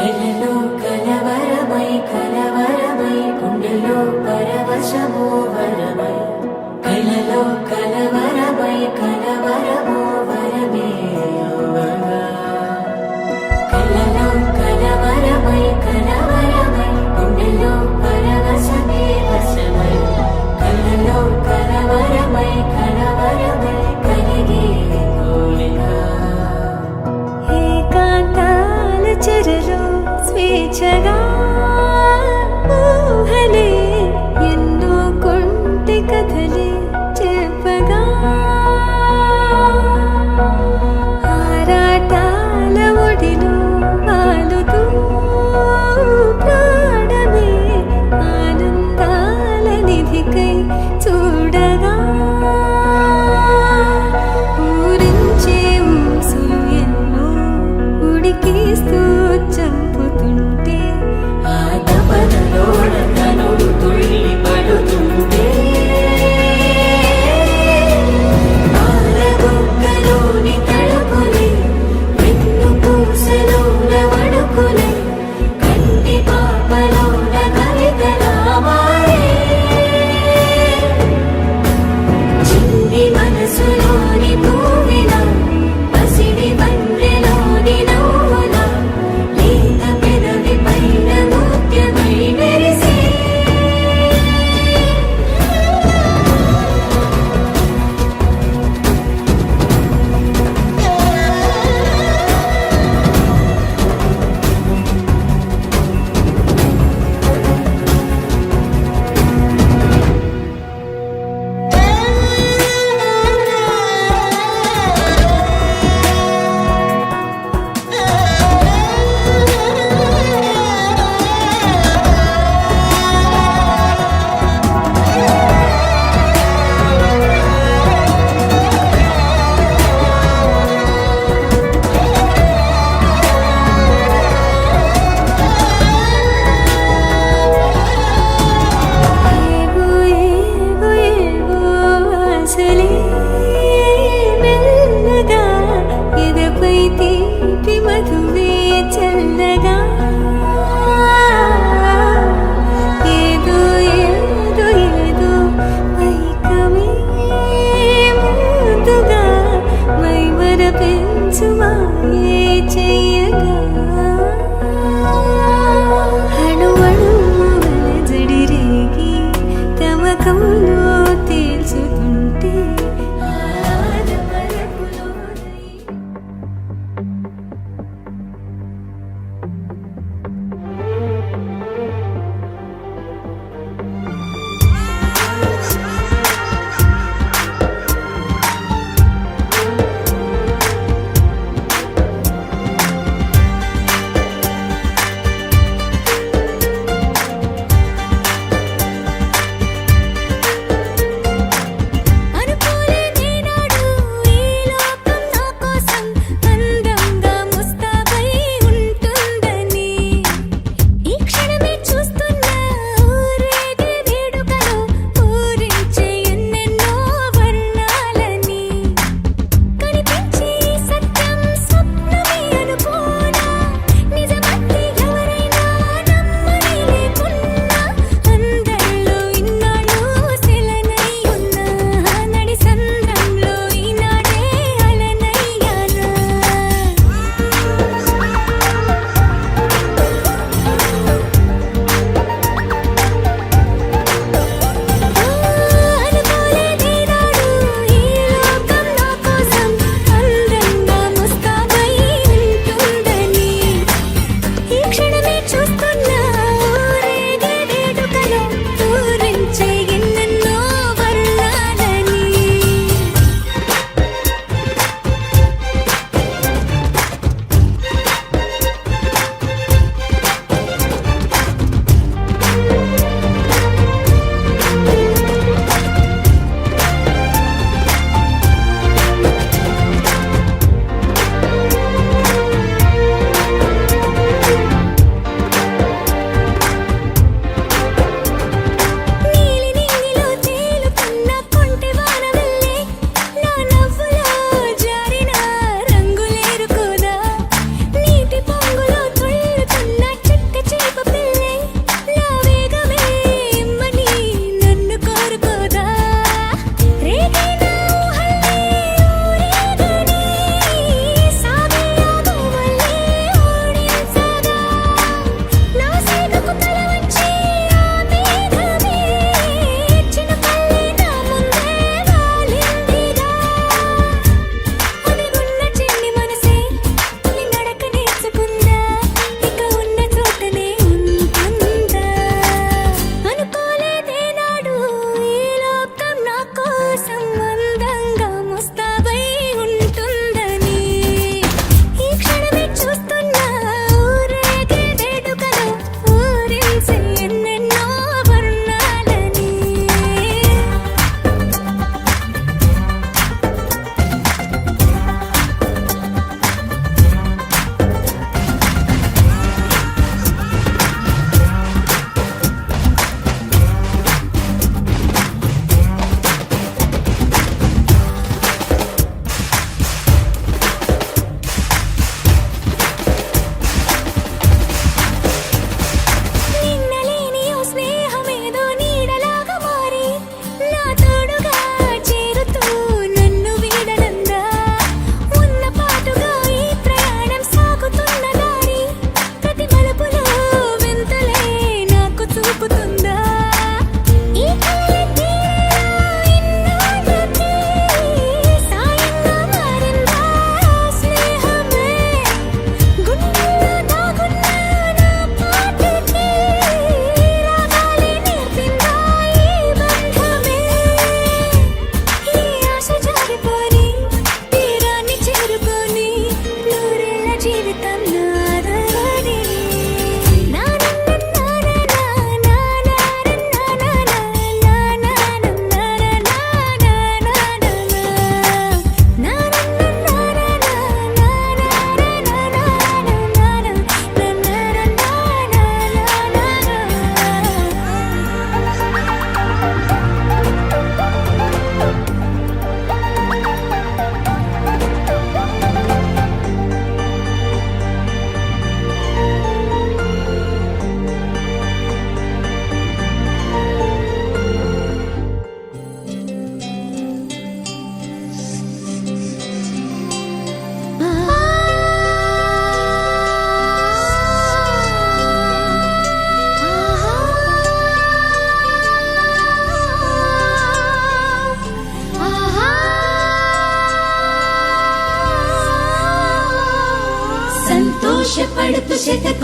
కలలో కలవరమై కలవరమై గుండెలో పరవశమో వరమై కలలో కలవరమై కలవరమో వరమే యువగా కలలో కలవరమై కలవరమై గుండెలో పరవశమే వశమై కలలో కలవరమై కలవరమై కలిగే కోరిక ఏకాంతాల చెరలో స్వేచ్ఛగా ఊహలే ఎన్నో కొంటె కథలే చెప్పగా ఆరాటాల ఒడిలో ఆలుతూ ప్రాణమే ఆనందాల నిధికై చూడగా ఊరించే ఊసులు ఎన్నో ఉడికిస్తూ చంపుతుంటే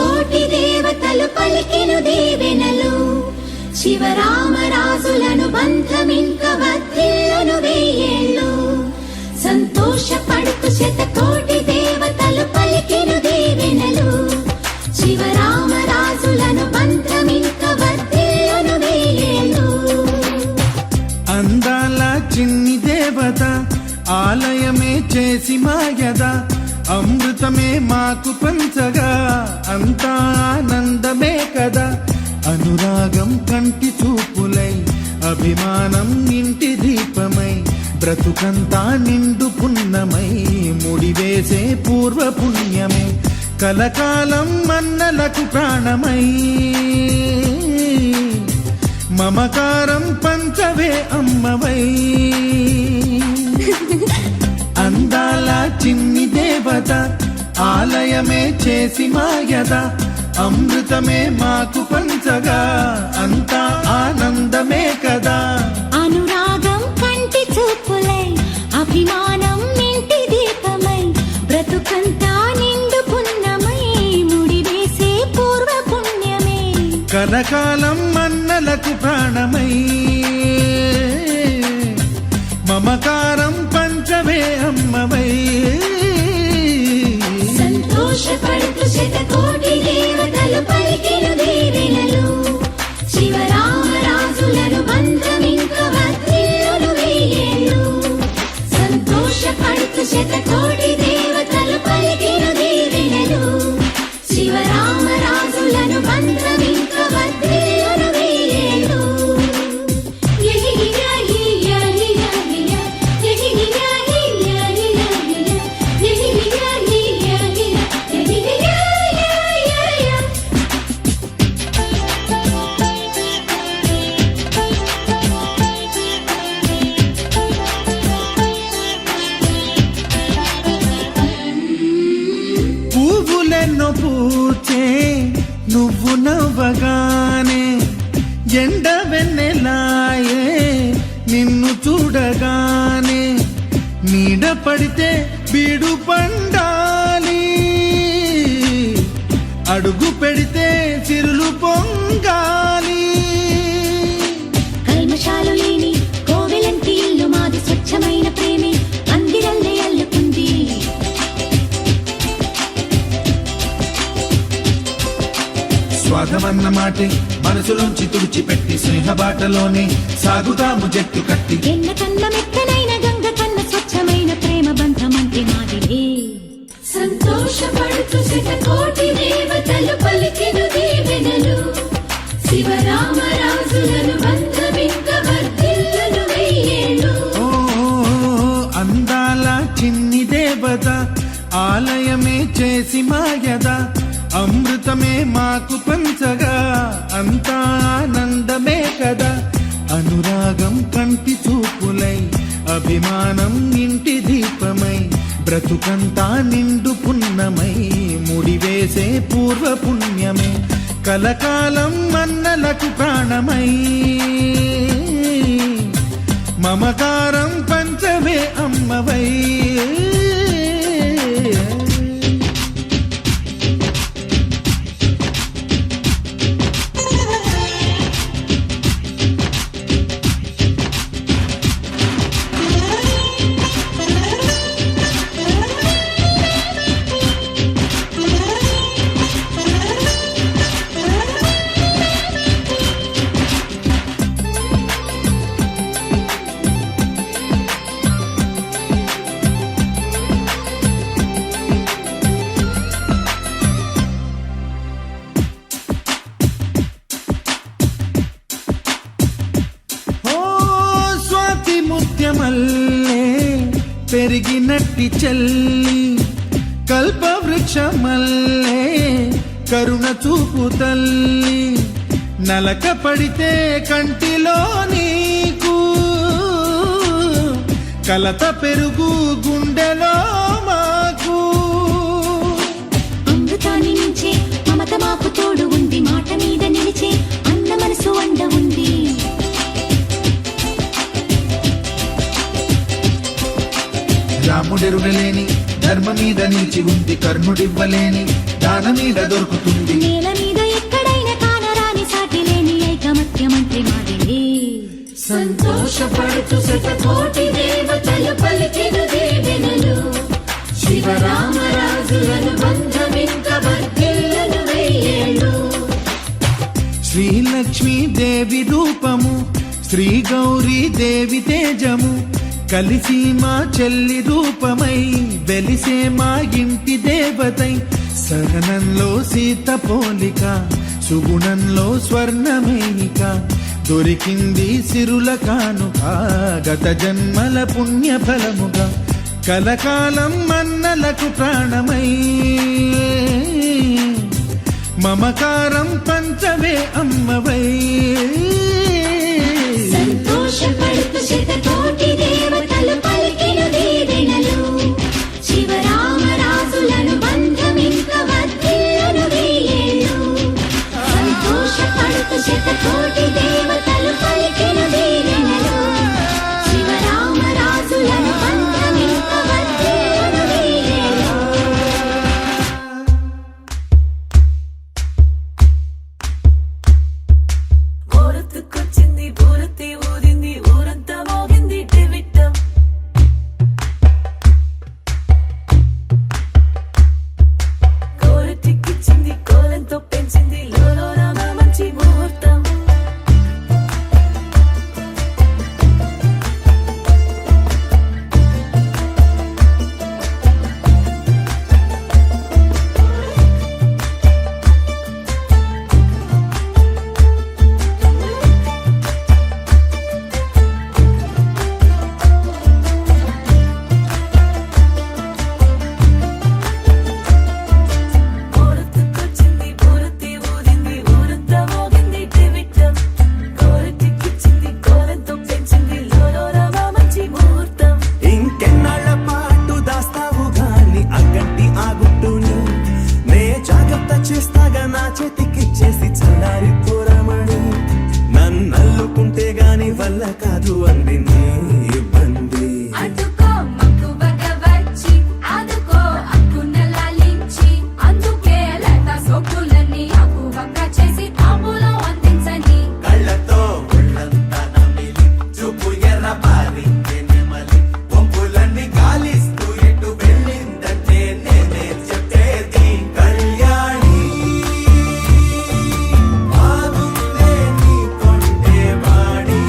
శతకోటి దేవతలు పలికెను దీవెనలు శివరామరాజులను బంధమింక వర్ధిల్లును వెయ్యేళ్ళు సంతోషపడుతూ శతకోటి దేవతలు పలికెను దీవెనలు శివరామరాజులను బంధమింక వర్ధిల్లును వెయ్యేళ్ళు అందాల చిన్ని దేవత ఆలయమే చేసి మాయద అమృతమే మాకు పంచగా అంతా ఆనందమే కదా అనురాగం కంటి చూపులై అభిమానం ఇంటి దీపమై బ్రతుకంతా నిండు పున్నమై ముడివేసే పూర్వ పుణ్యమే కలకాలం మన్నలకు ప్రాణమై మమకారం పంచవే అమ్మవై అందాల చిన్ని దేవత ఆలయమే చేసి మాయద అమృతమే మాకు పంచగా అంతా ఆనందమే కదా అనురాగం కంటి చూపులై అభిమానం ఇంటి దీపమై బ్రతుకంతా నిండు పున్నమై ముడివేసే పూర్వ పుణ్యమే కలకాలం మన్నలకు ప్రాణమై మమకారం పంచవే అమ్మవై సంతోషపడుతూ శతకోటి దేవతలు పలికెను దీవెనలు శివరామరాజులను బంధమింక వర్ధిల్లును వెయ్యేళ్ళు సంతోషపడుతూ శతకోటి దేవతలు పలికెను దీవెనలు శివరామరాజులను బంధమింక వర్ధిల్లును వెయ్యేళ్ళు పువ్వులెన్నో పూచే నువ్వు నవ్వగానే ఎండ వెన్నెలాయే నిన్ను చూడగానే నీడ పడితే బీడు పండాలి అడుగు పెడితే చిరులు పొంగాలి కల్మషాలు లేని కోవెలంటి ఇల్లు మాది స్వచ్ఛమైన ప్రేమే అందిరల్లే అల్లుకుంది స్వాగమన్న మాటే మనసులోంచి తుడిచిపెట్టి స్నేహబాటలోనే సాగుదాము జట్టు కట్టి ఎన్న కన్న మెత్తనైన గంగ కన్న స్వచ్ఛమైన ప్రేమ బంధమంటే మాదిలే సంతోషపడుతూ శతకోటి దేవతలు పలికెను దీవెనలు శివరామరాజులను బంధమింక వర్ధిల్లును వెయ్యేళ్ళు ఓ అందాల చిన్ని దేవత ఆలయమే చేసి మాయద అమృతమే మాకు పంచగా అంతా ఆనందమే కదా అనురాగం కంటి చూపులై అభిమానం ఇంటి దీపమై బ్రతుకంతా నిండు పున్నమై ముడివేసే పూర్వ పుణ్యమే కలకాలం మన్నలకు ప్రాణమై మమకారం పంచవే అమ్మవై మల్లే పెరిగినట్టి చెల్లి కల్పవృక్షమల్లే కరుణ చూపు తల్లి నలక పడితే కంటిలో నీకు కలత పెరుగు గుండెలో మాకు అమృతాన్ని నుంచే మమత మాకు తోడు ఉంది మాట మీద నిలిచే అన్న మనసు అండ ఉంది రాముడెరుగలేని ధర్మ మీద నిలిచి ఉంది కర్ణుడివ్వలేని దాన మీద దొరుకుతుంది. నేల మీద ఎక్కడైనా కానరాని సాటి లేని ఐకమత్యమంత్రి మాదిలే. సంతోషపడుతూ శతకోటి దేవతలు పలికిన దీవెనలు శివరామరాజులను బంధమింక వర్ధిల్లును వెయ్యేళ్ళు. శ్రీలక్ష్మీ దేవి రూపము, శ్రీ గౌరీ దేవి తేజము, కలిసి మా చెల్లి రూపమై వెలిసే మా ఇంటి దేవతై. సహనంలో సీత పోలిక, సుగుణంలో స్వర్ణమేనిక, దొరికింది సిరుల కానుక గత జన్మల పుణ్య ఫలముగా. కలకాలం మన్నలకు ప్రాణమై మమకారం పంచవే అమ్మవై. సంతోషపడుతూ శతకోటి దేవతలు పలికిన దీవెనలు శివరామరాజులను బంధమింక వర్ధిల్లును వెయ్యేళ్ళు. సంతోషపడుతూ శతకోటి దేవతలు పలికిన దీవెనలు శివరామరాజులను బంధమింక వర్ధిల్లును వెయ్యేళ్ళు. ఊరొత్తుకొచ్చింది ఊరొత్తి ఊరింది ఊరంతా మోగింది టివిట్టం. కోరటిక్కిచ్చింది కోలంతో పెంచింది లోలోన మంచి ముహూర్తం. ఊరొత్తుకొచ్చింది ఊరొత్తి ఊరింది ఊరంతా మోగింది టివిట్టం. కోరటిక్కిచ్చింది కోలంతో పెంచింది లోలోన మంచి ముహూర్తం. ఇంకెన్నాళ్ళ పాటు దాస్తావు గాని అగ్గంటి ఆ గుట్టుని నే జాగ్రత్త చేస్తాగా నా చేతికిచ్చేసి చల్లారి పోరమణి. నన్నల్లుకుంటే గాని వల్ల కాదు అంది నీ ఇబ్బంది. అడ్డుకో మక్కువగా వచ్చి ఆదుకో అక్కున లాలించి అందుకే లత సోకులన్నీ అక్కువగా చేసి తాంబూలం అందించని. కళ్ళతో ఒళ్ళంతా నమిలి చూపు ఎర్ర పారించే నెమలి వంపులన్నీ గాలిస్తూ ఎటు వెళ్ళిందంటే నేనే చెప్పేది. కళ్యాణి బాగుందే నీ కొంటే వాడి.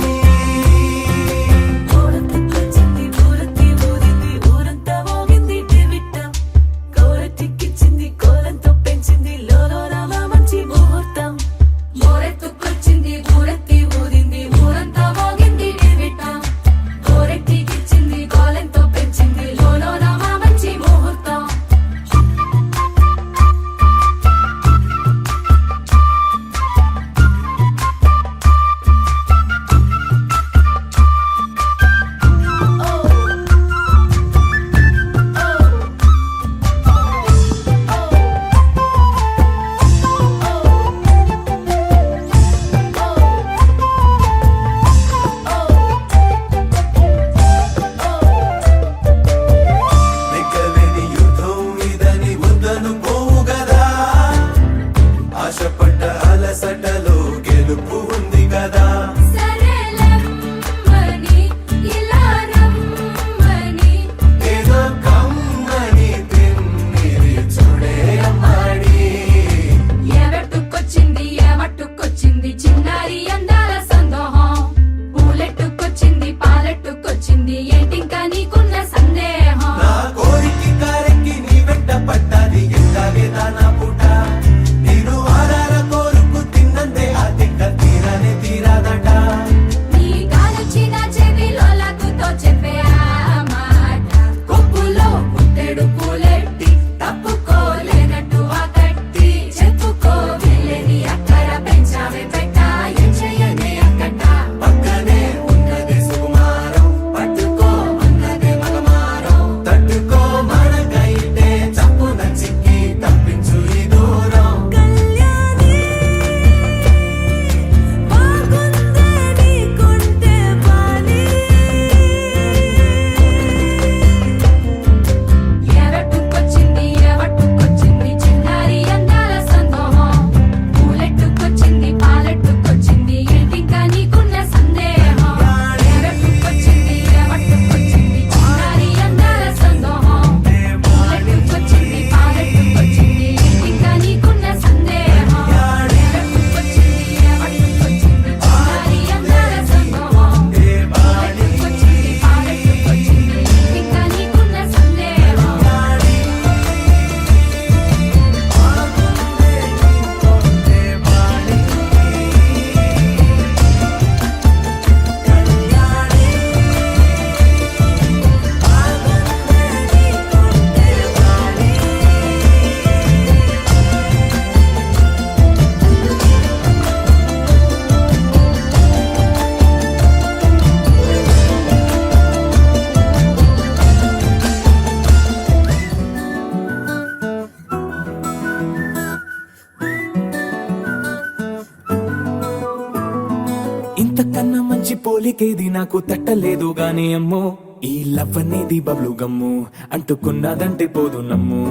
ఇంతకన్నా మంచి పోలికేది నాకు తట్టలేదు గాని అమ్మో ఈ లవ్ అనేది బబ్లు గమ్ము అంటుకున్నదంటే పోదు నమ్ము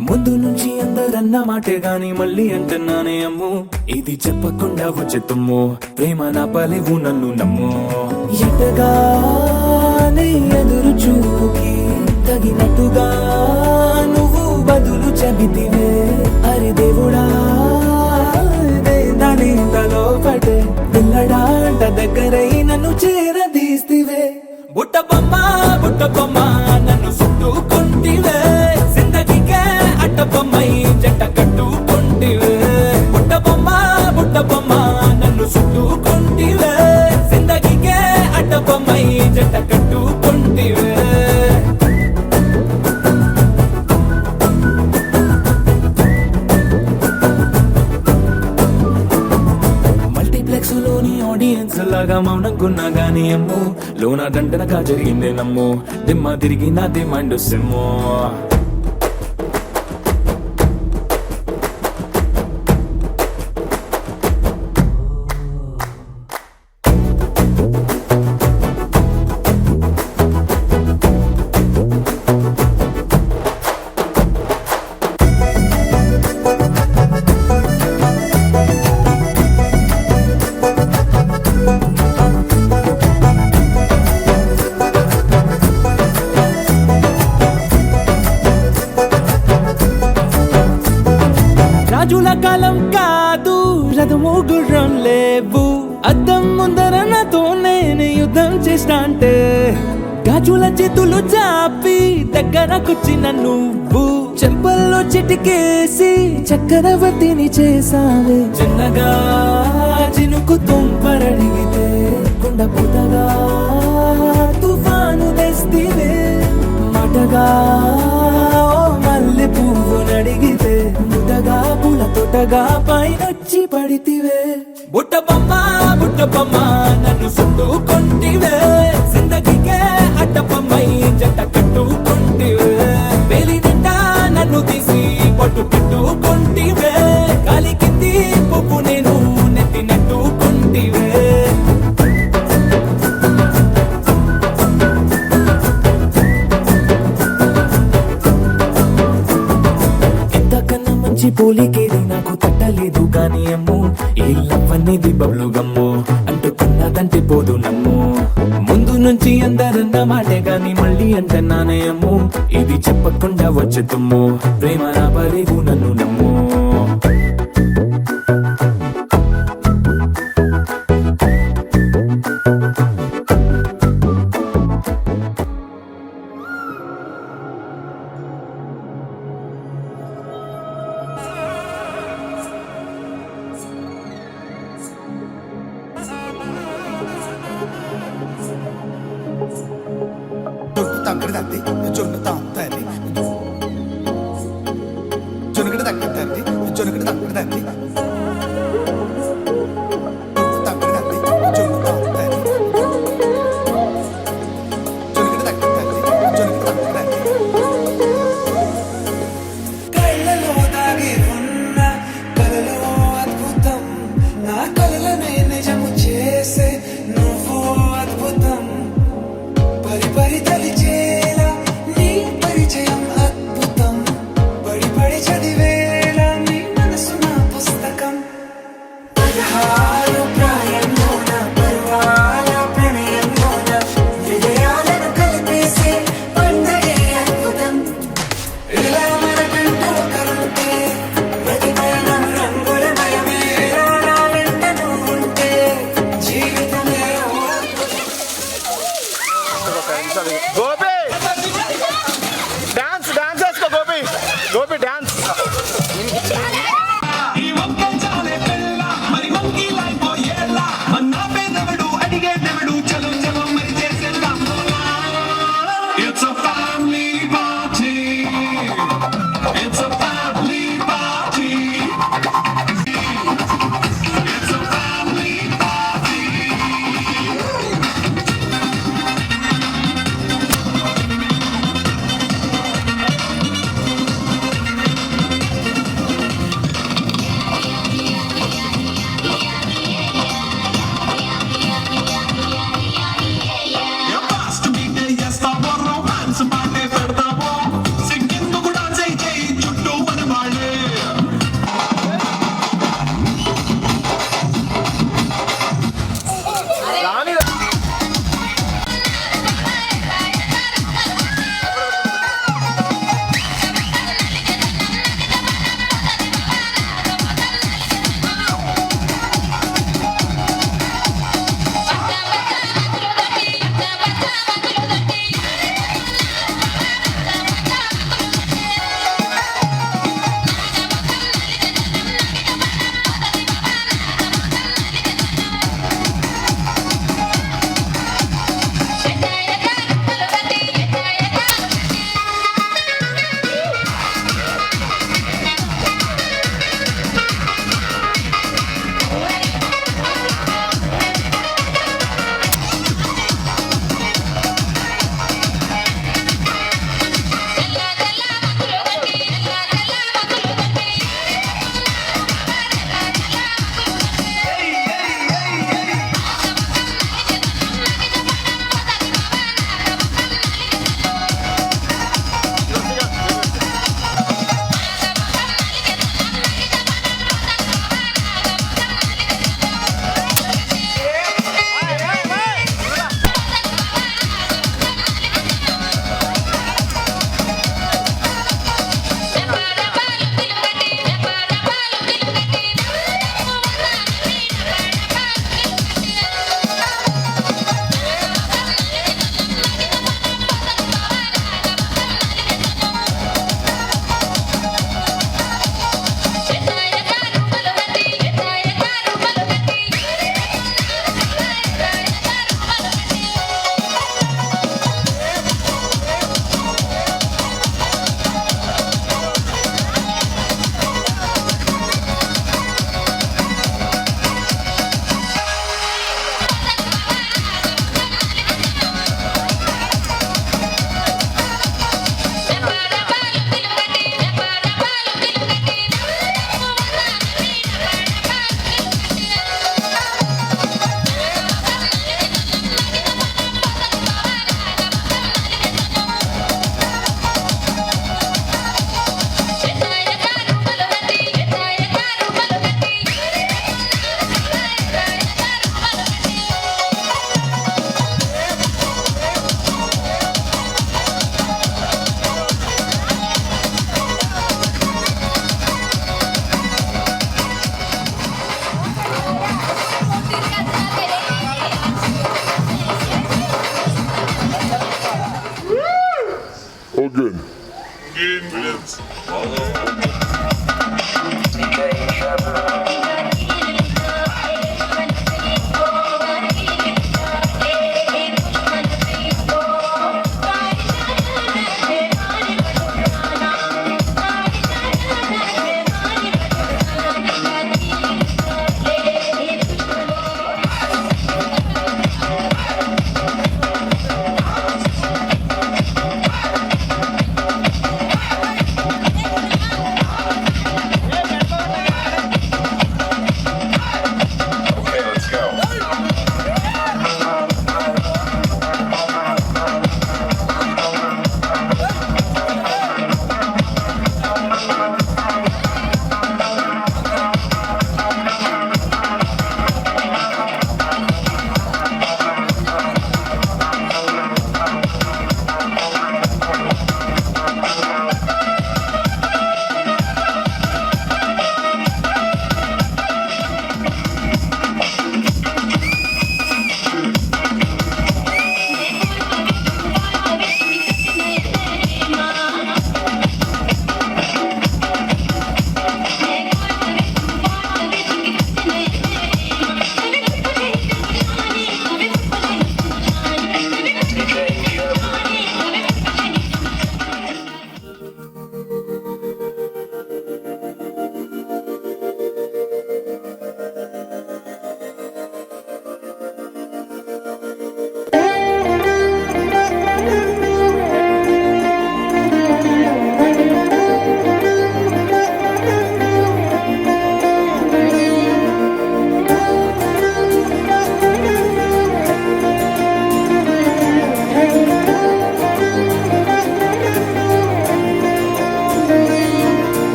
ముందు నుంచి అందరన్న మాటే గాని మళ్ళీ అంటున్నానే అమ్ము ఇది చెప్పకుండా వచ్చే తుమ్ము ప్రేమ నా పలేవు నన్ను నమ్ము ఎటగానే ఎదురు చూపుకి తగినట్టుగా నువ్వు బదులు చెబితివే అరే దేవుడా దాని తలో పడే పిల్లడాంట దగ్గరై నన్ను చేరదీస్తివే బుట్ట బొమ్మ నన్ను చుట్టుకుంటివే జిందగీకే అట్ట బొమ్మై జంట కట్టుకుంటివే బుట్ట బొమ్మ నన్ను చుట్టుకుంటివే జిందగీకే అట్ట బొమ్మై జంట కట్టుకుంటివే లోని ఆడియన్స్ లాగా మౌనంకున్నా గానీ అమ్ము లోన దండనగా జరిగిందే నమ్ము దిమ్మ తిరిగి నాదే మైండ్ సిమ్ము రాజుల కాలం కాదు రథము గుర్రం లేవు అద్దం ముందర నాతో నేను యుద్ధం చేస్తా అంటే గాజుల చేతులు చాపి దగ్గరకొచ్చిన నువ్వు చెంపల్లో చిటికేసి చక్రవర్తిని చేసావే చిన్నగా చినుకు తుంపరడిగితే కుండ పుటగా తుఫాను తెస్తివే మాటగా మల్లె పువ్వు నడిగితే ముదగా పూల తోటగా పైనొచ్చి పడితివే బుట్ట బొమ్మ నన్ను చుట్టుకుంటివే జిందగీకే అట్ట బొమ్మై జంట కట్టుకుంటివే వేలి నిండా నన్ను తీసి పట్టు పెట్టుకుంటివే గాలి కింది పువ్వు నేను నెత్తినట్టుకుంటివే పోలికేది నాకు తట్టలేదు గాని అమ్ము ఈ లవ్ అనేది బబ్లు గమ్ము అంటుకున్నదంటే పోదు నమ్ము ముందు నుంచి అందరన్న మాటే గాని మళ్ళీ అంటున్నానే అమ్ము ఇది చెప్పకుండా వచ్చే తుమ్ము ప్రేమ నా పలేవు నన్ను నమ్ము పరిచయం అద్భుతం పడి చదివేలా నీ మనసు నా పుస్తకం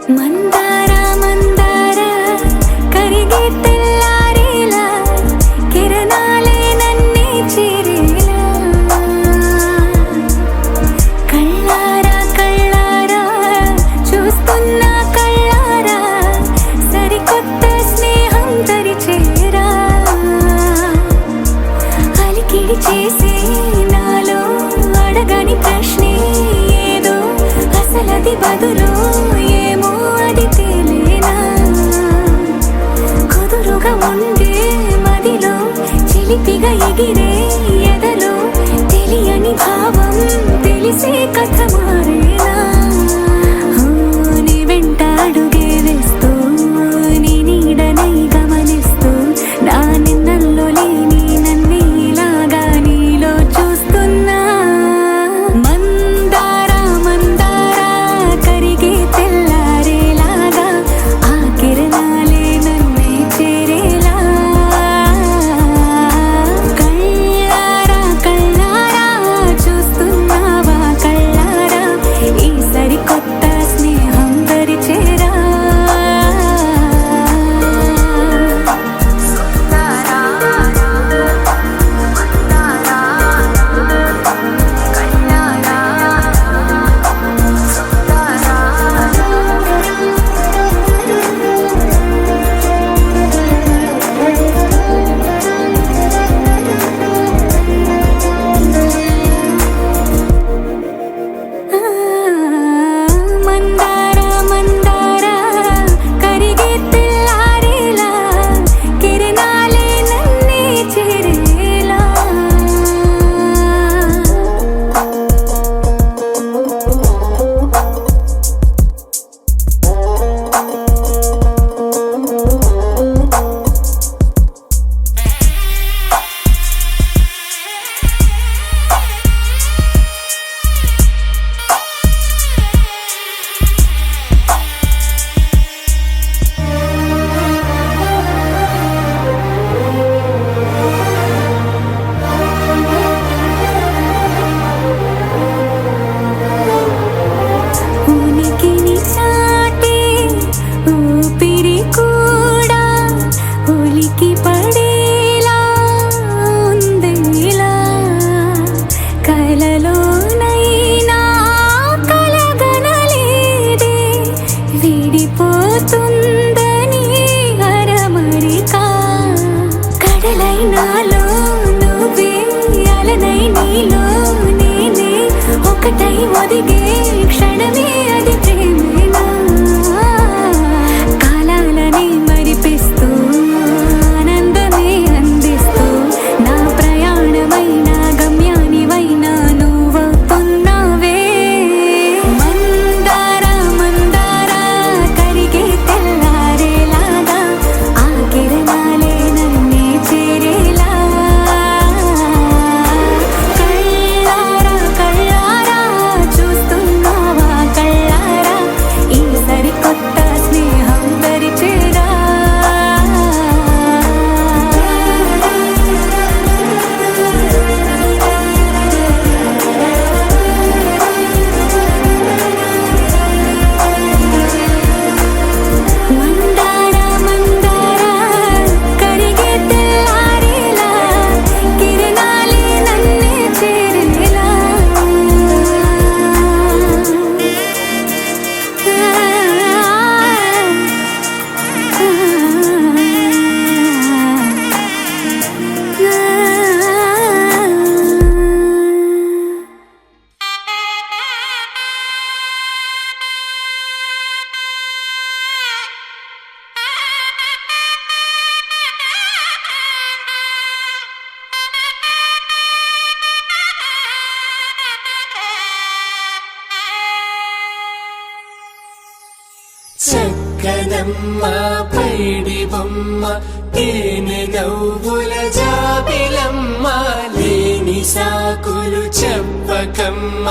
మందార మందార కరిగే తెల్లారేలా కిరణాలే నన్నే చేరేలా కళ్ళారా కళ్ళారా చూస్తున్నా కళ్ళారా సరికొత్త స్నేహం తరిచేరా అలికిడి చేసే నాలో అడగని ప్రశ్నే ఏదో అసలది బదులు ఏమో అది తేలేనా కుదురుగా ఉండే మదిలో చిలిపిగా ఎగిరే ఎదలో తెలియని భావం తెలిసే కథ మారేనా నీ వెంట అడుగే వేస్తూ నీ నీడనై గమనిస్తూ నా నిన్నల్లో లేని నన్నే ఇలాగా నీలో చూస్తున్నా మందార మందార కరిగే తెల్లారేలాగా ఆ కిరణాలే నన్నే చేరేలా కళ్ళారా కళ్ళారా చూస్తున్నావా కళ్ళారా ఈ సరికొత్త స్నేహం పరిచేరా మందార మందార కరిగే తెల్లారేలా కిరణాలే నన్నే చేరేలా ఉనికిని చాటే ఊపిరి కూడా ఉలికి పడేలా ఉందేలా కలలోనైనా కలగనలేదే విడిపోతుందని అరమరిక కడలైనాలో నువ్వే అలనై నీలో నేనే ఒకటై ఒదిగే క్షణమే అది ప్రేమేనా కాలాలని మరిపిస్తూ ఆనందమే అందిస్తూ నా ప్రయాణమైన గమ్యానివైనా నువ్వవుతున్నావే మందార మందార కరిగే తెల్లారేలాగా ఆ కిరణాలే నన్నే చేరేలా కళ్ళారా కళ్ళారా చూస్తున్నావా కళ్ళారా ఈ సరికొత్త స్నేహం పరిచేరా మందార మందార కరిగే తెల్లారేలా కిరణాలే నన్నే చేరేలా చక్కనమ్మ పైడి బొమ్మ తేనె నవ్వుల జాబిలమ్మ లేని సాకులు చెప్పకమ్మ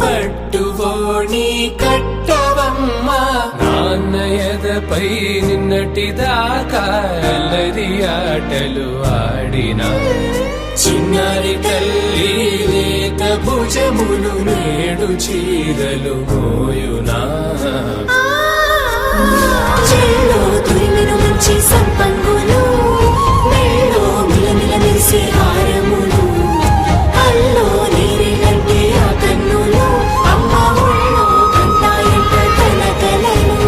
పట్టువోణి కట్టవమ్మ నాన్నయదపై నిన్నటిదాకా అల్లరి ఆటలు ఆడినా చిన్నారి తల్లి లేక భుజములు నేడు చీరలు మోయునా మంచి సంపంగులు మెళ్ళో మిలమిల మెరిసే హారములు అల్లో నీరేలంటే ఆ కన్నులు అమ్మ ఒళ్ళో కంటాయంట తన కలలు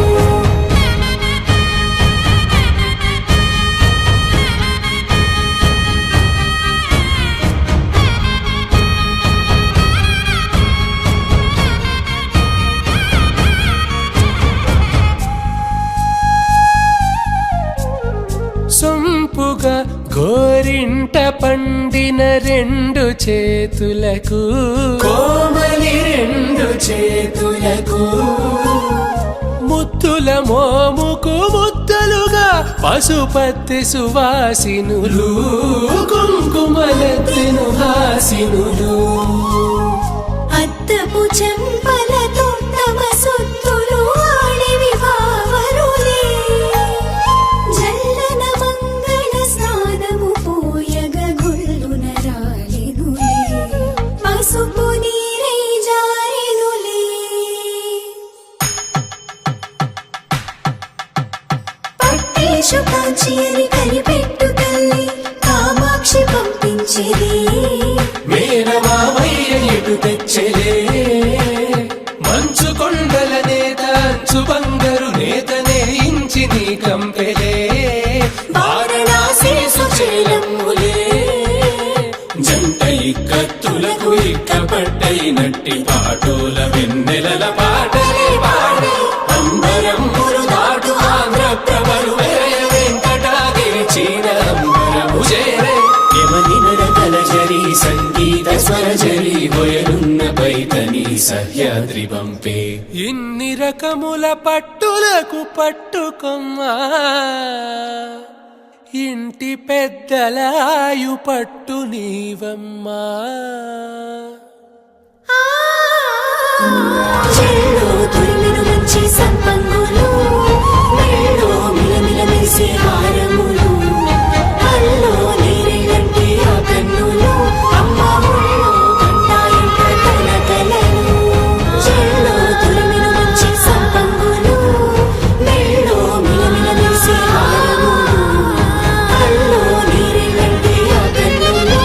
సొంపుగా గోరింట పండిన రెండు చేతులకు కోమలి రెండు చేతులకు ముత్తుల మోముకు ముద్దలుగా పశుపతి సువాసినులు కుంకుమలెత్తిను హాసినులు అద్దపు చెంపలతో తమ సొత్తులు ఆడివి వావరులే జల్లన మంగళ స్నానము పోయగ గొల్లున రాలినులే పసుపు నీరై జారినులే పట్టేషు కాంచి అని కనిపెట్టు తల్లి కామాక్షి పంపించేది మేనమామయ్య ఎటు తెచ్చలే మంచు కొండల నేత అంచు బంగారు నేతనే ఇంచి నీ కంపెలే వారణాసి సుచేలమ్ములే జంట ఇక్కత్తులకు ఇక్కపట్టయినట్టి పాటోల వెన్నెలల పాటలే పాడే అంబరమ్ములు దాటు ఆంధ్ర ప్రభలు వేయ వెంకటాగిరి చీన అంబరము చేరే యమని నడకల జరి సంగీత స్వర జరి బొయలున్న పైతని సహ్యాద్రి పంపే ఇన్ని రకముల పట్టులకు పట్టుకొమ్మా ఇంటి పెద్దలాయు పట్టు నీవమ్మా చెల్లో తొలిమెను మంచి సంపంగులు మెళ్ళో మిలమిల మెరిసే హారములు అల్లో నీరేలంటే ఆ కన్నులు అమ్మ ఒళ్ళో కంటాయంట తన కలలు చెల్లో తొలిమెను మంచి సంపంగులు మెళ్ళో మిలమిల మెరిసే హారములు అల్లో నీరేలంటే ఆ కన్నులు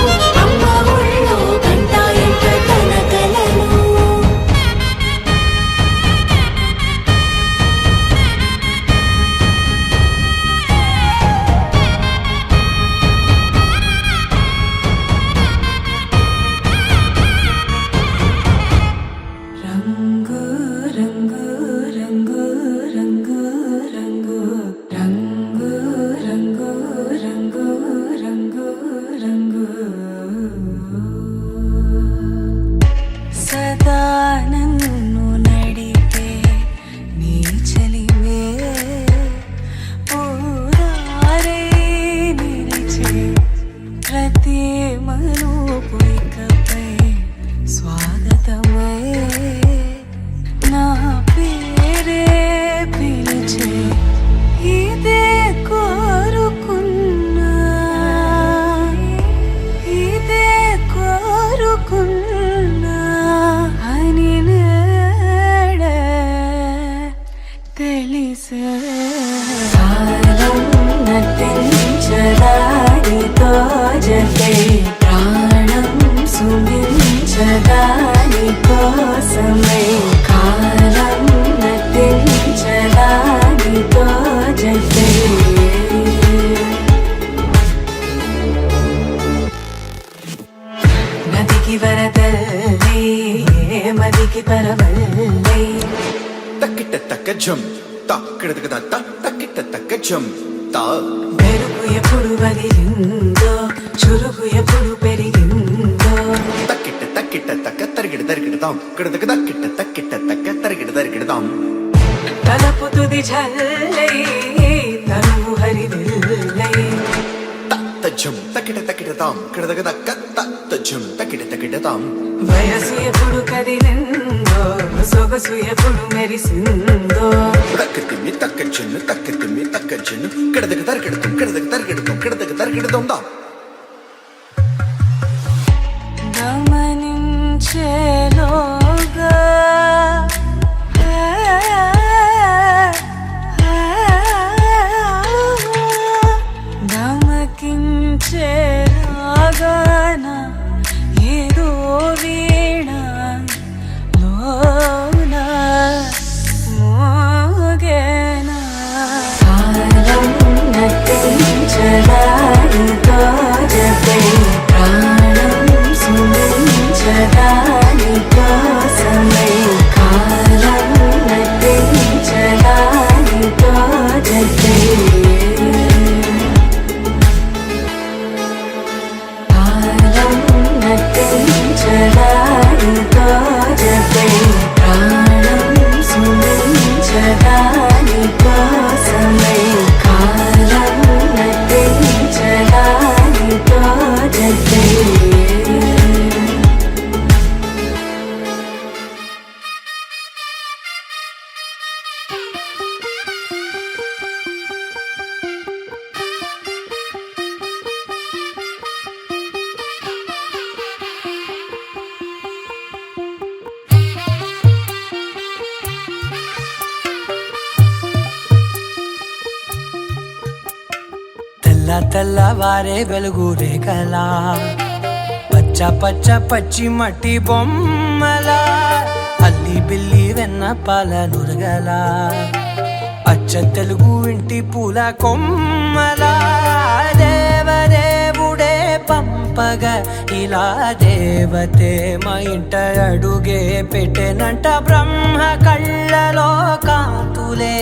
అమ్మ ఒళ్ళో కంటాయంట తన కలలు రంగు రంగు రంగు రంగు రంగు రంగు రంగు రంగు రంగు రంగు సదా నన్ను నడిపే నీ చలివే పూరారే నిలిచే ప్రతి మలుపు ఇకపై స్వాగతమై నా పేరే పిలిచే ఇదే కోరుకున్నా ఇదే కోరుకున్నా అని నేడే తెలిసే కాలం నటించదానితో జతే ప్రాణం సుమించదాని కోసమై కాలం నటించదానితో జతే నదికి వరదల్లే మదికి పరవల్లే తక్కిట తక్క జం తక్కిడతక దత్త తక్కిట తక్క జం తా మెరుపు ఎప్పుడు వదిలిందో చురుకు ఎప్పుడు పెరిగిందో తక్కిట తక్కిట తక్క తరిగిడ తరిగిడతాం కిడతక తక్కిట తక్కిట తక్క తరిగిడ తరిగిడతాం తలపు తుది జల్లై తనువు హరివిల్లై తజ్జం తక్కిట తక్కిడతాం కిడతక తక్క తజ్జం తక్కిట తక్కిడతాం వయసు ఎప్పుడు కదిలిందో సొగసు ఎప్పుడు మెరిసిందో తక్కతిమ్మి తక్కచ్చెన్ను తక్కతిమ్మి తక్కచ్చెన్ను కిడతక తరిగిడతాం కిడతక తరిగిడతాం కిడతక తరిగిడతాం దా గమనించేలోగా తెల్లవారే వెలుగు రేఖలా పచ్చ పచ్చ పచ్చి మట్టి బొమ్మలా అల్లి బిల్లి వెన్న పాల నురగలా అచ్చ తెలుగు ఇంటి పూల కొమ్మలా దేవదేవుడే పంపగా ఇలా దేవతే మా ఇంట అడుగే పెట్టెనంట బ్రహ్మ కళ్ళలో కాంతులే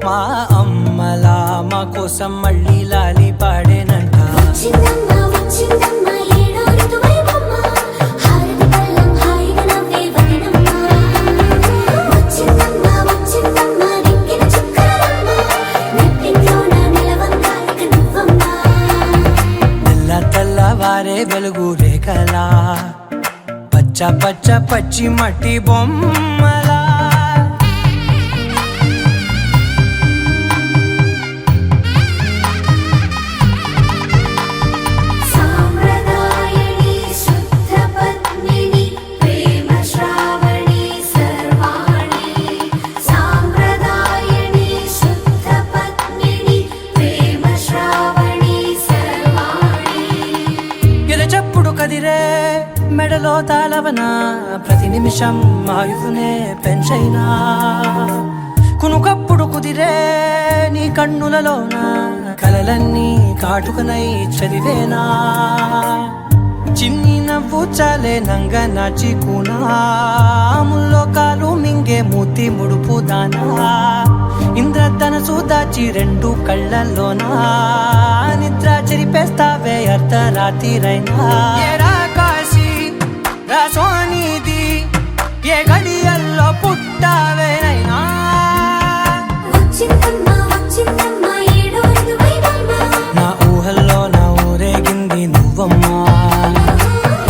మా అమ్మలా మా కోసం మళ్ళీ లాలి పాడేనంట వచ్చిందమ్మ వచ్చిందమ్మ ఏడో ఋతువైవమ్మ హారతి పళ్ళం హాయిగా నవ్వే వదనమ్మ వచ్చిందమ్మ వచ్చిందమ్మ దిక్కిన చుక్కలమ్మ నెట్టింట్లోన నిలవంగా ఇక నువ్వమ్మ తెల్లవారే వెలుగు రేఖలా పచ్చ పచ్చ పచ్చి మట్టి బొమ్మలా సాంప్రదాయని శుద్ధ పద్మిని ప్రేమ శ్రావణి సర్వాణి సాంప్రదాయని శుద్ధ పద్మిని ప్రేమ శ్రావణి సర్వాణి ఎరచప్పుడు కదిరే మెడలో తాళవన ప్రతి నిమిషం ఆయుధునే పెంచైనా కునుకప్పుడు కుదిరే నీ కన్నులలోన కలలన్నీ కాటుకనై చదివేనా చిన్ని నవ్వు చాలే నంగ నాచి కూనాముల్లో కాలు మింగే మూతి ముడుపు దానా ఇంద్రధనసు దాచి రెండు కళ్ళల్లోనా నిద్ర చెరిపేస్తావే అర్ధరాత్రిరైనా ఏరా కాశీ రా సోనిది ఏ గడియల్లో పుట్టావేనైనా వచ్చిందమ్మ వచ్చిందమ్మ ఏడో ఋతువైవమ్మ నా ఊహల్లో నా ఊరేగింది నువ్వమ్మా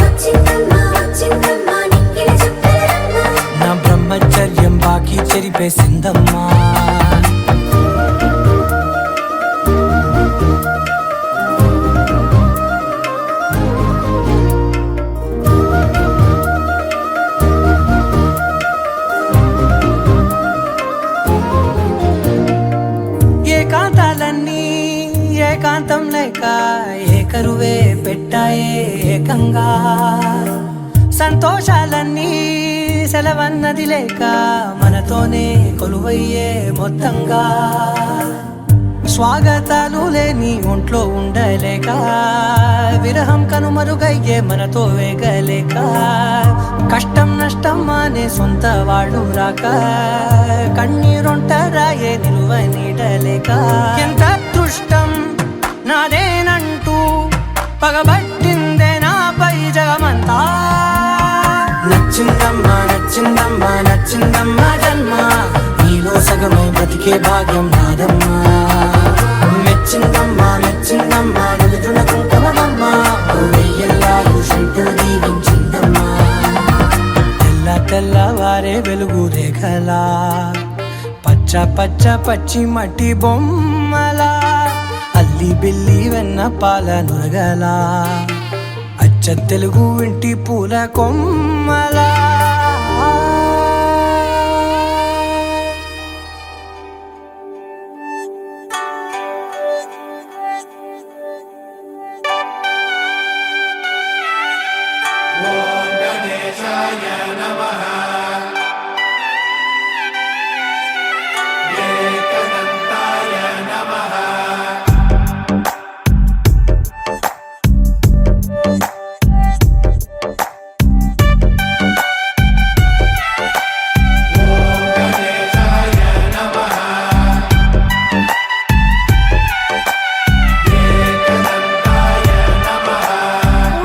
వచ్చిందమ్మ వచ్చిందమ్మ నిక్కిన చుక్కలమ్మ నా బ్రహ్మచర్యం బాకీ చెరిపేసిందమ్మా ఏకాంతాలన్నీ ఏకాంతం లేక ఏకరువే పెట్టాయే ఏకంగా సంతోషాలన్నీ సెలవన్నది లేక మనతోనే కొలువయ్యే మొత్తంగా స్వాగతాలు లేని ఒంట్లో ఉండలేక విరహం కనుమరుగయ్యే మనతో వేగలేక కష్టం నష్టం అనే సొంత వాళ్ళు రాక కన్నీరొంటరాయే నిలువ నీడలేక ఎంత అదృష్టం నాదేనంటూ పగబట్టిందే నాపై జగమంతా నచ్చిందమ్మా నచ్చిందమ్మా నచ్చిందమ్మా జన్మ నీలో సగమై బ్రతికే భాగ్యం నాదమ్మా మెచ్చిందమ్మా మెచ్చిందమ్మా నిలుతున్న కుంకుమమ్మా వెయ్యల్లాలు శంకులు దీవించిందమ్మా తెల్లవారే వెలుగు రేఖలా పచ్చ పచ్చ పచ్చి మట్టి బొమ్మలా అల్లి బిల్లి వెన్న పాల నురగలా అచ్చ తెలుగు ఇంటి పూల కొమ్మలా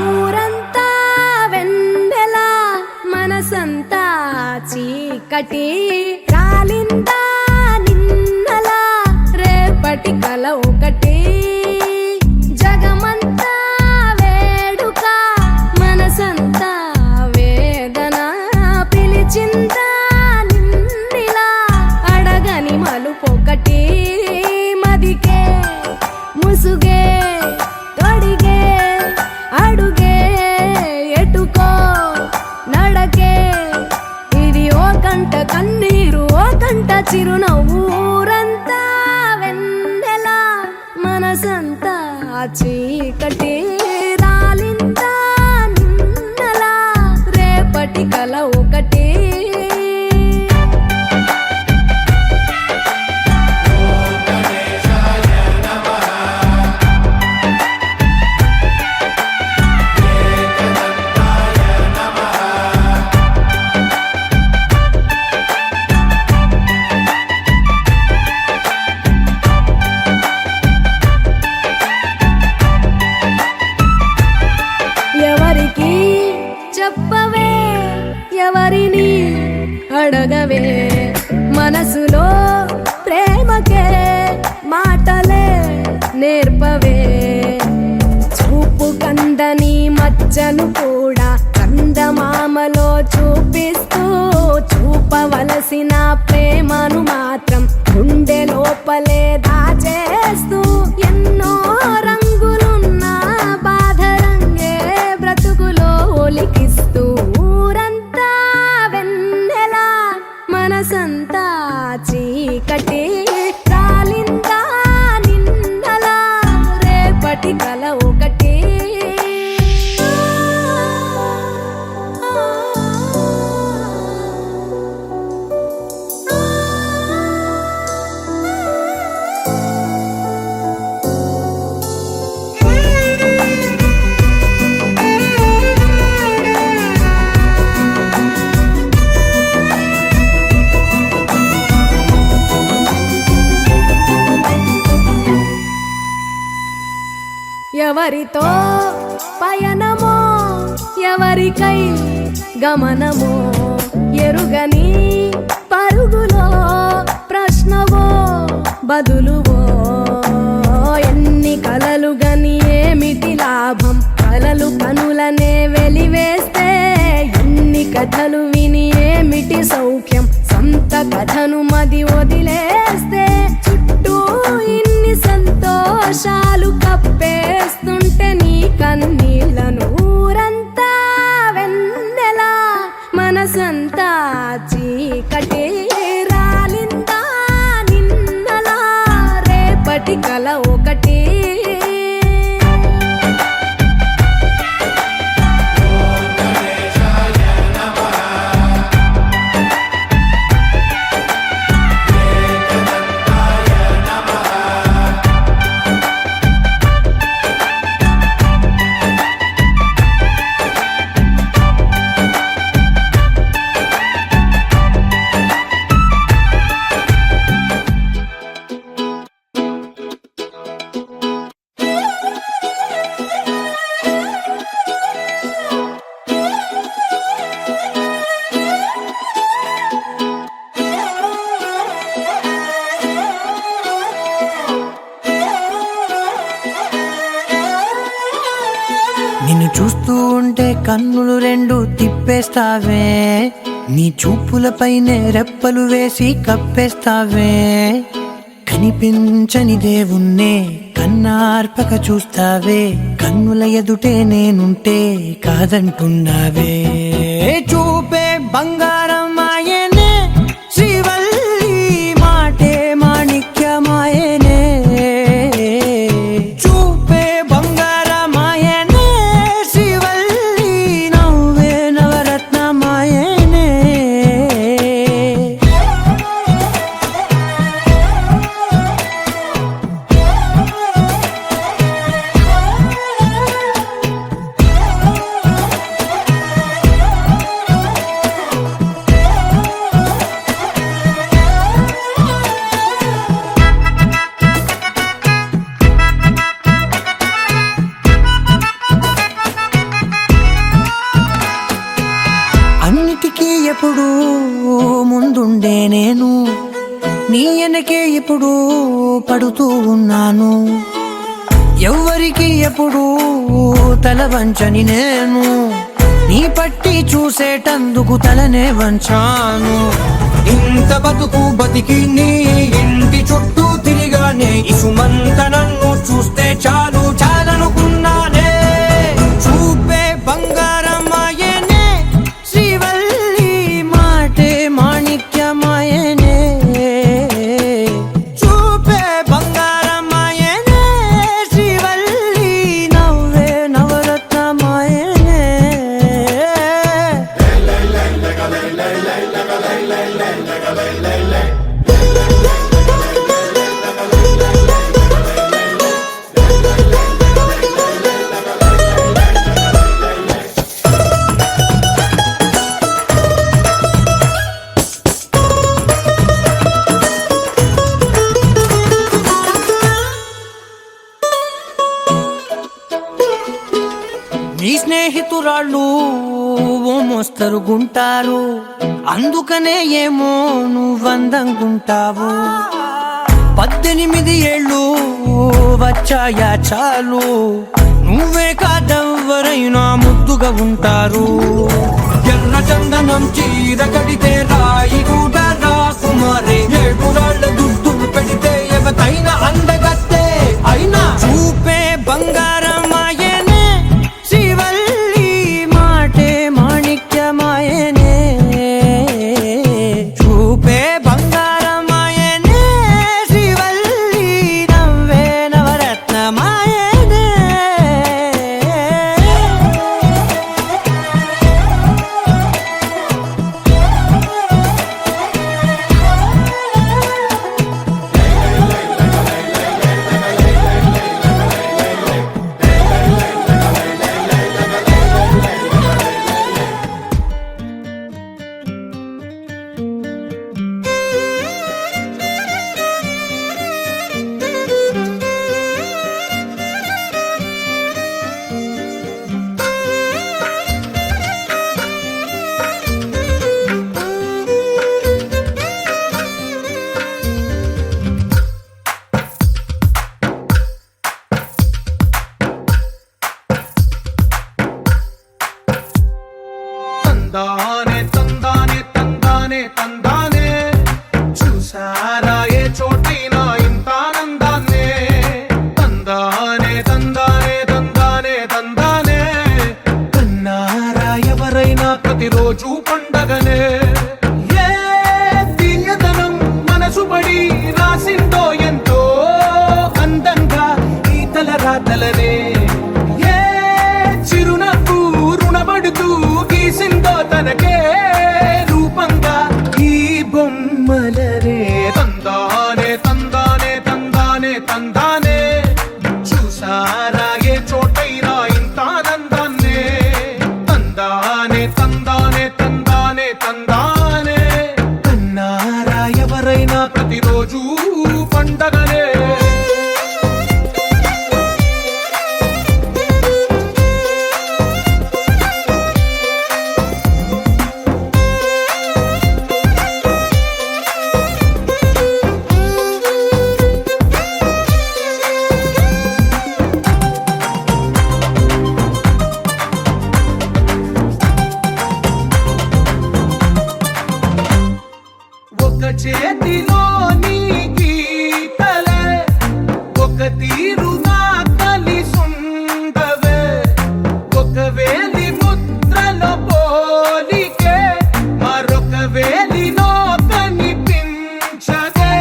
ఊరంతా వెన్నెల మనసంతా చీకటి రాలిందా నిన్నలా రేపటి కల ఒకటి జగమంతా వేడుక మనసంతా వేదన పిలిచిందా నిన్నిలా అడగని మలుపొకటి మదికే ముసుగే తొడిగే అడుగే ఎటుకో నడకే ఇది ఓ కంట కన్నీరు ఓ కంట చిరునవ్వు ఊరంతా వెన్నెల మనసంతా నేర్పవే చూపు కందని మచ్చను కూడా కందమామలో చూపిస్తూ చూపవలసిన ప్రేమను మాత్రం గుండె లోపలే దాచేస్తూ ఎన్నో రంగులున్న బాధ రంగే బ్రతుకులో ఒలికిస్తూ ఊరంతా వెన్నెలా మనసంతా చీకటి రాలిందా నిన్నలా రేపటి కల ఒకటి ఎవరితో పయనమో ఎవరికై గమనమో ఎరుగని పరుగులో ప్రశ్నవో బదులువో ఎన్ని కలలు గని ఏమిటి లాభం కలలు కనులనే వెలివేస్తే ఎన్ని కథలు విని ఏమిటి సౌఖ్యం సొంత కథను మది వదిలేస్తే చుట్టూ ఇన్ని సంతోషాలు కప్పేస్తుంటే నీ కన్నీళ్ళను ఊరంతా వెన్నెలా మనసంతా చీకటి రాలిందా నిన్నలా రేపటి కల ఒకటి నిన్ను చూస్తూ ఉంటే కన్నులు రెండు తిప్పేస్తావే నీ చూపులపైనే రెప్పలు వేసి కప్పేస్తావే కనిపించని దేవుణ్ణే కన్నార్పక చూస్తావే కన్నుల ఎదుటే నేనుంటే కాదంటున్నావే చూపే బంగారం ఆయనే శ్రీవల్లి మాటే మాణిక్యమాయనే చూపే బంగారమాయనే శ్రీవల్లి నవ్వే నవరత్నమాయనే అన్నిటికీ ఎప్పుడు ముందుండే నేను నీ వెనకే ఎప్పుడు పడుతూ ఉన్నాను ఎవ్వరికి ఎప్పుడు తల వంచని నేను నీ పట్టి చూసేటందుకు తలనే వంచాను ఇంత బతుకు బతికి నీ ఇంటి చుట్టూ తిరిగానే ఇసుమంత నన్ను చూస్తే చాలు చాలనుకున్నానే చూపే బంగారమాయనే శ్రీవల్లి మాటే మాణిక్యమాయనే చూపే బంగారమాయనే శ్రీవల్లి నవ్వే నవరత్నమాయనే నీ స్నేహితురాళ్ళు ఓ మోస్తరుగుంటారు అందుకనే ఏమో నువ్వందంగుంటావు 18 ఏళ్ళు వచ్చాయా చాలు నువ్వే కాదెవ్వరైనా ముద్దుగా ఉంటారు ఎర్ర చందనం చీర కడితే రాయి కూడా రాకుమారే ఏడురాళ్ళ దుద్దులు పెడితే ఎవతైనా అందగత్తే అయినా చూపే బంగారమాయనే శ్రీవల్లి మాటే మాణిక్యమాయనే చూపే బంగారమాయనే శ్రీవల్లి నవ్వే నవరత్నమాయనే తందానే తందానే తందానే తందానే చూసారా ఏ చోటైనా ఇంత ఆనందాన్నే తందానే తందానే తందానే తందానే కన్నారా ఎవరైనా ప్రతిరోజు పండగనే ఏ తీయదనం మనసు పడి రాసిందో ఎంతో అందంగా ఈ తలరాతలనే ఏ చిరునవ్వు రుణపడుతూ గీసిందో తనకే రూపంగా ఈ బొమ్మలనే తందానే తందానే తందానే తందానే చూసారా ఏ చోటైనా ఇంత ఆనందాన్నే తందానే తందానే తందానే తందానే కన్నారా ఎవరైనా ప్రతిరోజు పండగనే ఒక చేతిలో నీ గీతలే ఒక తీరుగా కలిసుండవే ఒక వేలి ముద్రలో పోలికే మరొక వేలిలో కనిపించదే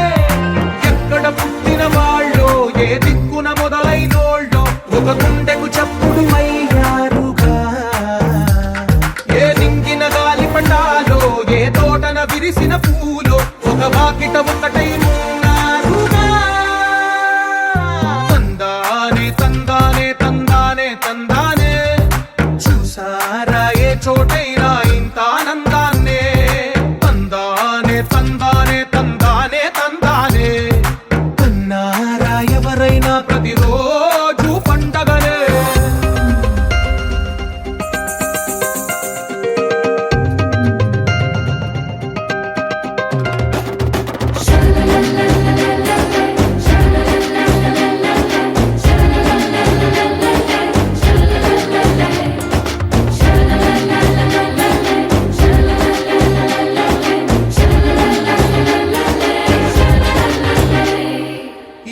ఎక్కడ పుట్టిన వాళ్ళో ఏ దిక్కున మొదలైనోళ్ళో ఒక గుండెకు చప్పుడు అయ్యారుగా ఏ దింగిన గాలి పండాలో ఏ తోటన విరిసిన పూలో ఒక వాకిట ఒకటై ఉన్నారుగా తందానే తందానే తందానే తందానే చూసారా ఏ చోటైనా ఇంత ఆనందాన్నే తందానే తందానే తందానే తందానే కన్నారా ఎవరైనా ప్రతిరోజు పండగనే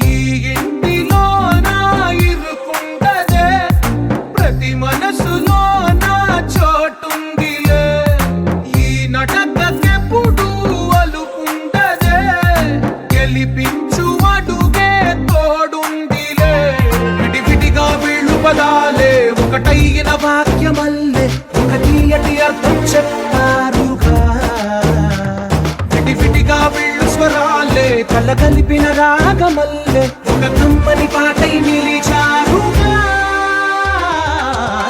ఈ ఇంటిలో నా ఇరుకుండదే ప్రతి మనసులో నా చోటుందిలే ఈ నటకెప్పుడు అలుకుండదే గెలిపించు అడుగే తోడుందిలే విడివిడిగా వీళ్ళు పదాలే ఒకటైన వాక్యమల్లే ఒక తీయటి అర్థం చెప్తారుగా విడివిడిగా వీళ్ళు స్వరాలే కల కలిపిన రాగమల్లే ఒక కమ్మని పాటై నిలిచారుగా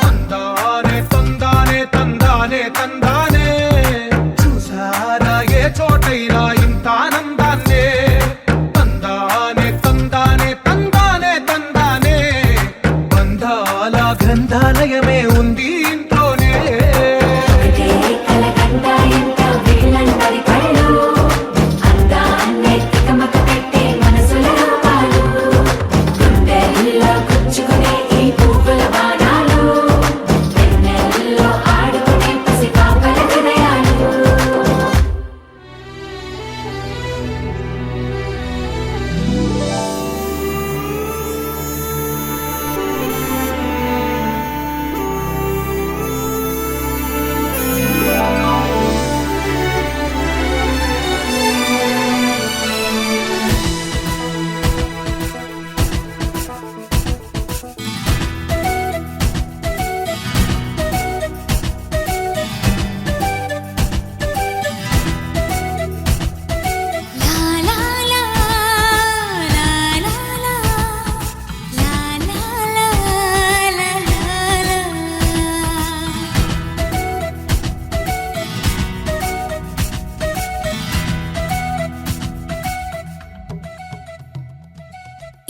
తందానే తందానే తందానే తందానే చూసారా ఏ చోటైనా ఇంత ఆనందాన్నే తందానే తందానే తందానే తందానే బంధాల గ్రంథాలయమే ఉంది ఇంట్లోనే కలకండ ఎంత వీళ్ళందరి కళ్ళు అందాన్నే తికమక పెట్టే మనసుల రూపాలు గుండె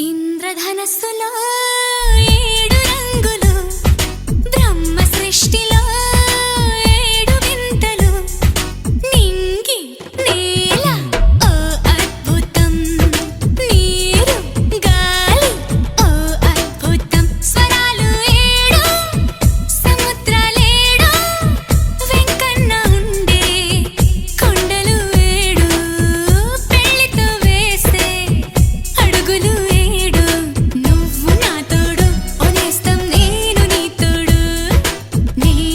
ఇంద్రధనస్సులో 7 రంగులు బ్రహ్మ సృష్టిలో 7 వింతలు నింగి నేల ఓ అద్భుతం నీరు గాలి ఓ అద్భుతం స్వరాలు 7 సముద్రాలేడు వెంకన్న ఉండే కొండలు 7 పెళ్లితో వేసే అడుగులు 7 నువ్వు నా తోడు ఓ నేస్తం నేను నీ తోడు నేను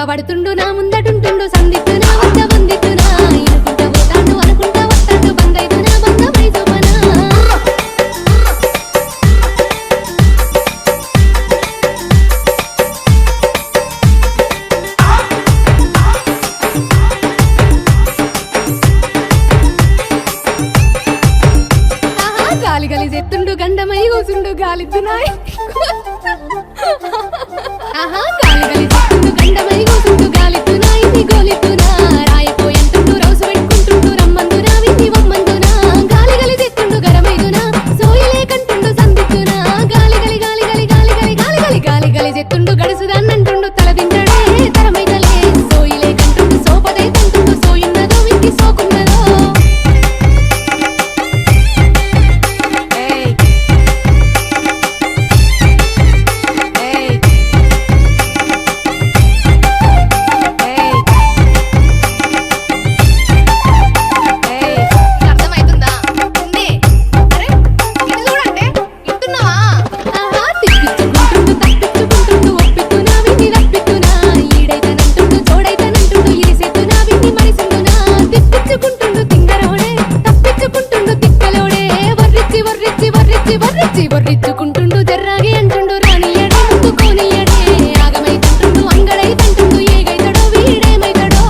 పడుతుండు నా ముందటుంటుండు సందిద్దునా వద్ద వందిద్దునా ఇనుకుంటా పోతాండు అనుకుంటా వస్తాడు బందైదునా బంధమై చూపనా గాలి గలి చెత్తుండు గండమై కూసుండు గాలిద్దునాయ్ ఆహా గాలి గలి చెత్తుండు గండమై కూసుండు గాలిద్దునా ఇది గోలిద్దునా రాయపోయంటుండు రౌసు పెట్టుకుంటుండు రమ్మందునా విని వమ్మందునా గాలి గలి చెత్తుండు గరమైదునా సోయలే కంటుండు సందిద్దునా గాలి గలి గాలి గలి గాలి గలి గాలి గలి గాలి గలి చెత్తుండు గడుసుదాన్నంటుండు తల తింటడే తరమైదలే సోయలే కంటుండు సోపదే కంటుండు సోయున్నదో వింకి సోకున్నదో వర్రిచ్చుకుంటుండు జర్రాగి అంటుండు రానియడే ముట్టుకోనియడే ఆగమైతుంటుండు అంగడైతుంటుండు ఏగైతడో వీడేమైతడో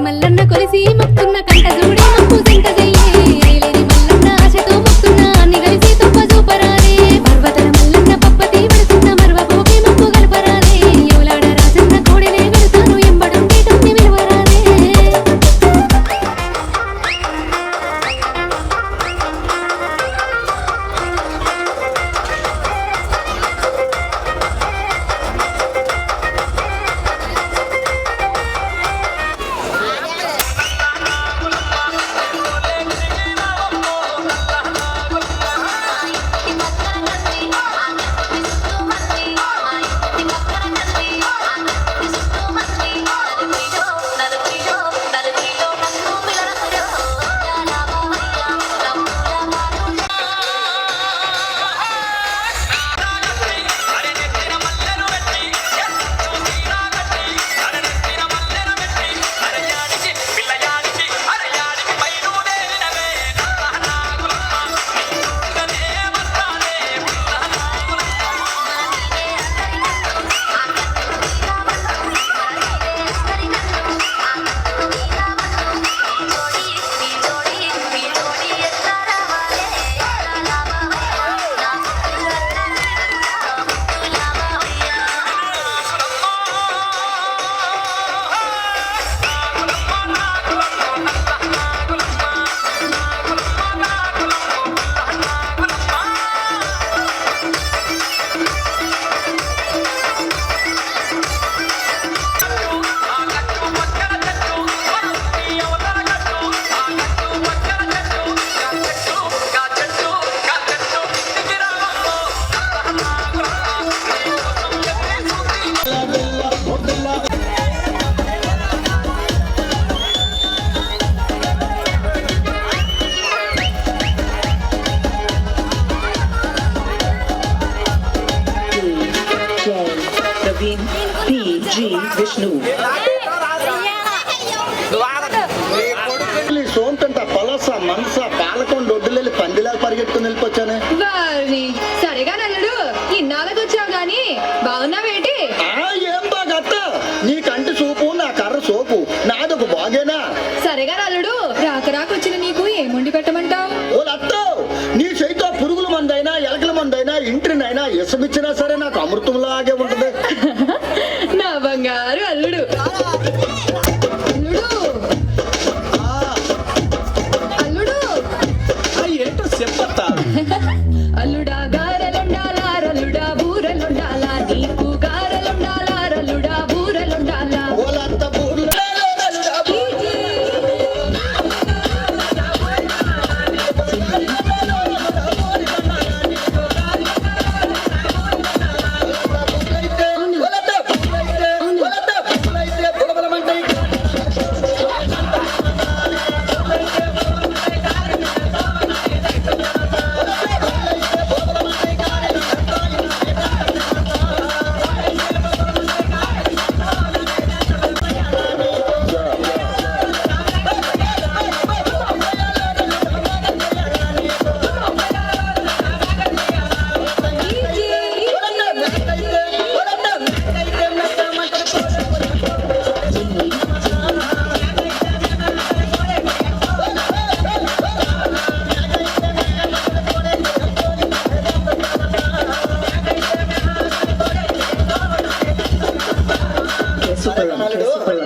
మల్లన్న కొలిసి మొక్కున్న కంట చూడే మప్పు సెంట చెయ్యే ఐలేని మల్లన్న ఆశతో మొక్కున్న అన్ని కలిసి తొప్ప చూపరాదే పర్వతల మల్లన్న పప్పతి పడుతున్న మర్వ పోకి మప్పు గలపరాదే ఎవలాడ రాజన్న కోడినే వెళతాను ఎంబడం కీటన్ని విలువరాదే సోంతంట పలస మనస పాలకొండ వడ్డులెళ్ళి పందిలా పరిగెట్టుకుని వెళ్ళిపోచ్చానే సరేగా నల్లుడు ఇన్నాళ్ళకి వచ్చావు గాని బాగున్నావేటి ఏం బాగత్త నీ కంటి చూపు నా కర్ర సోపు నాదొక బాగేనా సరేగా నల్లుడు రాక రాకొచ్చిన నీకు ఏముండి పెట్టమంటావు ఓ లత్తో నీ చేతితో పురుగుల మందైనా ఎలకల మందైనా ఇంటినైనా ఇసమిచ్చినా సరే నాకు అమృతంలాగే ఉంటది నా బంగారు అల్లుడు ఏంటో చెప్పత్తా అల్లుడా గారెలుండాలా రల్లుడా బూరెలుండాలా నీకు గారెలుండాలా రల్లుడా బూరెలుండాలా ఓ లత్త బూర్లు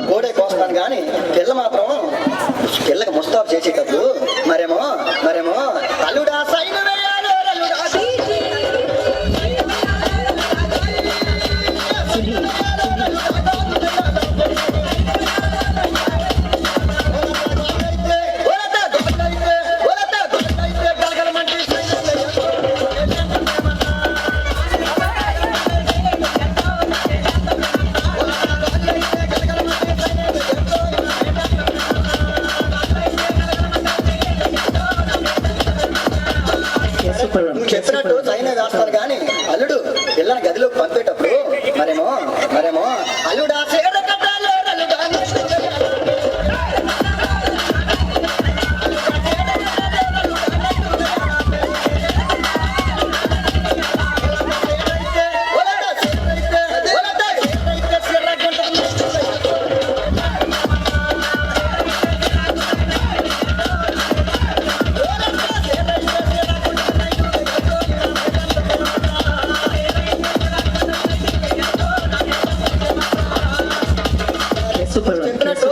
కోడే కోస్తాను కానీ పిల్ల మాత్రం పిల్లకి ముస్తాబు చేసేటప్పుడు మరేమో అల్లుడా సైన్ వేయాలి, అల్లుడా. నువ్వు చెప్పినట్టు సైన్ వేస్తాను కానీ అల్లుడు పిల్లని గదిలోకి పంపేటప్పుడు మరేమో అల్లుడా చీర కట్టాలి, అల్లుడా. చెప్పినట్టు